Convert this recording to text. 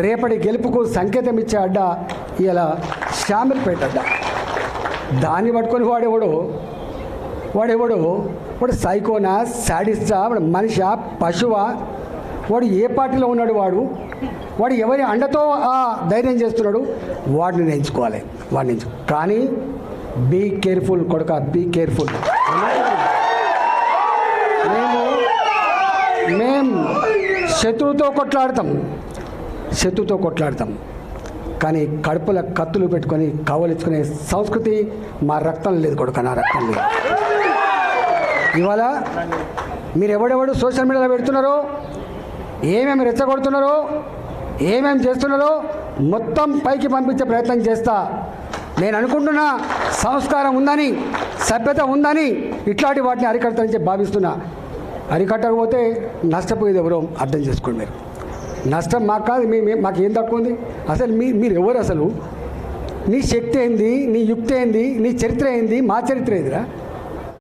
రేపటి గెలుపుకు సంకేతం ఇచ్చే అడ్డ ఇలా షామిల్పేట అడ్డ. దాన్ని పట్టుకొని వాడు సైకోనా, శాడిస్టా, వాడు మనిషా, పశువా, వాడు ఏ పార్టీలో ఉన్నాడు, వాడు ఎవరి అండతో ఆ ధైర్యం చేస్తున్నాడు, వాడిని ఎంచుకోవాలి. కానీ బీ కేర్ఫుల్ కొడుక, బీ కేర్ఫుల్. మేము శత్రువుతో కొట్లాడతాం కానీ కడుపుల కత్తులు పెట్టుకొని కవలించుకునే సంస్కృతి మా రక్తం లేదు కొడుక, నా రక్తం లేదు. ఇవాళ మీరు ఎవడెవడు సోషల్ మీడియాలో పెడుతున్నారో, ఏమేమి రెచ్చగొడుతున్నారో, ఏమేమి చేస్తున్నారో మొత్తం పైకి పంపించే ప్రయత్నం చేస్తా. నేను అనుకుంటున్నా సంస్కారం ఉందని, సభ్యత ఉందని ఇట్లాంటి వాటిని అరికడతానని చెప్పి భావిస్తున్నా. అరికట్టకపోతే నష్టపోయేది ఎవరో అర్థం చేసుకోండి. మీరు నష్టం మాకు కాదు, మాకు ఏం తక్కువ ఉంది? అసలు మీరు ఎవరు? అసలు నీ శక్తి ఏంది, నీ యుక్తి ఏంది, నీ చరిత్ర ఏంది, మా చరిత్ర ఏందిరా?